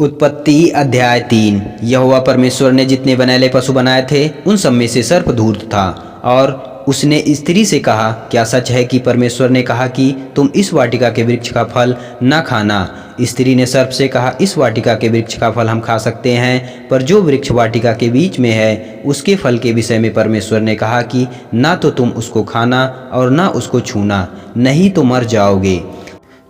उत्पत्ति अध्याय 3। यहोवा परमेश्वर ने जितने बनैले पशु बनाए थे उन सब में से सर्प धूर्त था। और उसने स्त्री से कहा, क्या सच है कि परमेश्वर ने कहा कि तुम इस वाटिका के वृक्ष का फल न खाना? स्त्री ने सर्प से कहा, इस वाटिका के वृक्ष का फल हम खा सकते हैं, पर जो वृक्ष वाटिका के बीच में है उसके फल के विषय में परमेश्वर ने कहा कि ना तो तुम उसको खाना और ना उसको छूना, नहीं तो मर जाओगे।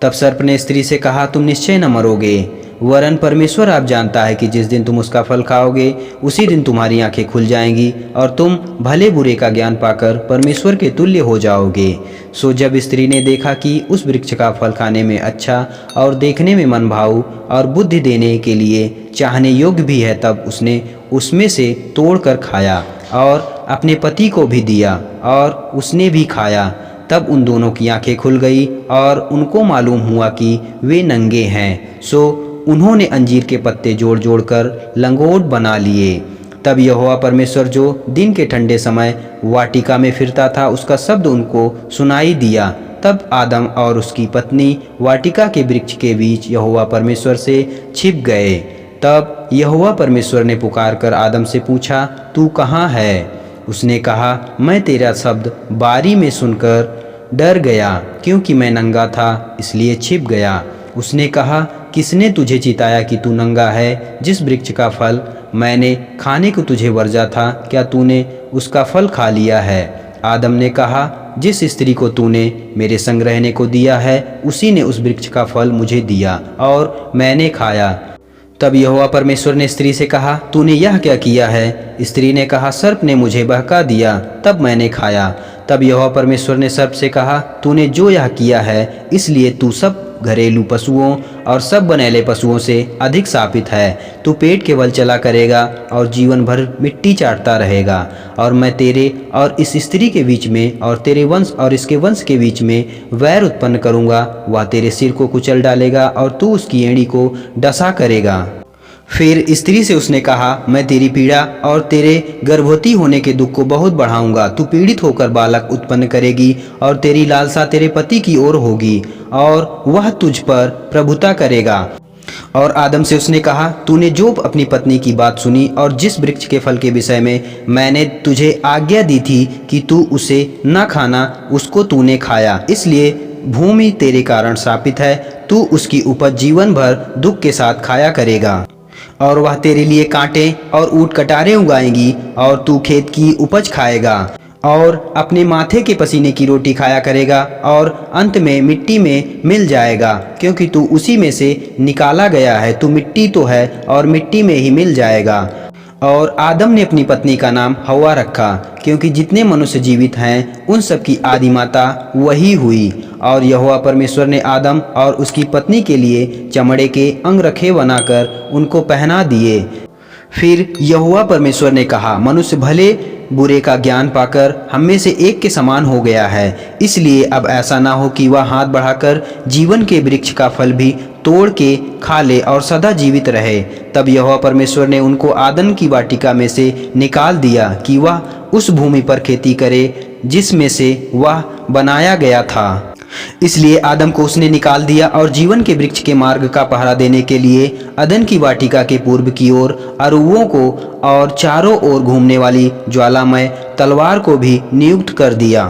तब सर्प ने स्त्री से कहा, तुम निश्चय न मरोगे, वरन परमेश्वर आप जानता है कि जिस दिन तुम उसका फल खाओगे उसी दिन तुम्हारी आंखें खुल जाएंगी और तुम भले बुरे का ज्ञान पाकर परमेश्वर के तुल्य हो जाओगे। सो जब स्त्री ने देखा कि उस वृक्ष का फल खाने में अच्छा और देखने में मनभाऊ और बुद्धि देने के लिए चाहने योग्य भी है, तब उसने उसमें से तोड़कर खाया और अपने पति को भी दिया और उसने भी खाया। तब उन दोनों की आंखें खुल गई और उनको मालूम हुआ कि वे नंगे हैं। सो उन्होंने अंजीर के पत्ते जोड़ जोड़ कर लंगोट बना लिए। तब यहोवा परमेश्वर जो दिन के ठंडे समय वाटिका में फिरता था उसका शब्द उनको सुनाई दिया। तब आदम और उसकी पत्नी वाटिका के वृक्ष के बीच यहोवा परमेश्वर से छिप गए। तब यहोवा परमेश्वर ने पुकार कर आदम से पूछा, तू कहाँ है? उसने कहा, मैं तेरा शब्द बारी में सुनकर डर गया, क्योंकि मैं नंगा था इसलिए छिप गया। उसने कहा, किसने तुझे चिताया कि तू नंगा है? जिस वृक्ष का फल मैंने खाने को तुझे वर्जा था, क्या तूने उसका फल खा लिया है? आदम ने कहा, जिस स्त्री को तूने मेरे संग रहने को दिया है उसी ने उस वृक्ष का फल मुझे दिया और मैंने खाया। तब यहोवा परमेश्वर ने स्त्री से कहा, तूने यह क्या किया है? स्त्री ने कहा, सर्प ने मुझे बहका दिया, तब मैंने खाया। तब यहोवा परमेश्वर ने सर्प से कहा, तूने जो यह किया है इसलिए तू सब घरेलू पशुओं और सब बनैले पशुओं से अधिक शापित है। तू पेट के बल चला करेगा और जीवन भर मिट्टी चाटता रहेगा। और मैं तेरे और इस स्त्री के बीच में और तेरे वंश और इसके वंश के बीच में वैर उत्पन्न करूँगा। वह तेरे सिर को कुचल डालेगा और तू उसकी एड़ी को डसा करेगा। फिर स्त्री से उसने कहा, मैं तेरी पीड़ा और तेरे गर्भवती होने के दुख को बहुत बढ़ाऊंगा। तू पीड़ित होकर बालक उत्पन्न करेगी और तेरी लालसा तेरे पति की ओर होगी और वह तुझ पर प्रभुता करेगा। और आदम से उसने कहा, तूने जो अपनी पत्नी की बात सुनी और जिस वृक्ष के फल के विषय में मैंने तुझे आज्ञा दी थी कि तू उसे न खाना, उसको तूने खाया, इसलिए भूमि तेरे कारण शापित है। तू उसकी उपज जीवन भर दुख के साथ खाया करेगा और वह तेरे लिए कांटे और ऊंट कटारे उगाएंगी और तू खेत की उपज खाएगा और अपने माथे के पसीने की रोटी खाया करेगा और अंत में मिट्टी में मिल जाएगा, क्योंकि तू उसी में से निकाला गया है। तू मिट्टी तो है और मिट्टी में ही मिल जाएगा। और आदम ने अपनी पत्नी का नाम हव्वा रखा, क्योंकि जितने मनुष्य जीवित हैं उन सब की आदि माता वही हुई। और यहोवा परमेश्वर ने आदम और उसकी पत्नी के लिए चमड़े के अंगरखे बनाकर उनको पहना दिए। फिर यहोवा परमेश्वर ने कहा, मनुष्य भले बुरे का ज्ञान पाकर हम में से एक के समान हो गया है, इसलिए अब ऐसा ना हो कि वह हाथ बढ़ाकर जीवन के वृक्ष का फल भी तोड़ के खा ले और सदा जीवित रहे। तब यहोवा परमेश्वर ने उनको आदन की वाटिका में से निकाल दिया कि वह उस भूमि पर खेती करे जिसमें से वह बनाया गया था। इसलिए आदम को उसने निकाल दिया और जीवन के वृक्ष के मार्ग का पहरा देने के लिए अदन की वाटिका के पूर्व की ओर अरुओं को और चारों ओर घूमने वाली ज्वालामय तलवार को भी नियुक्त कर दिया।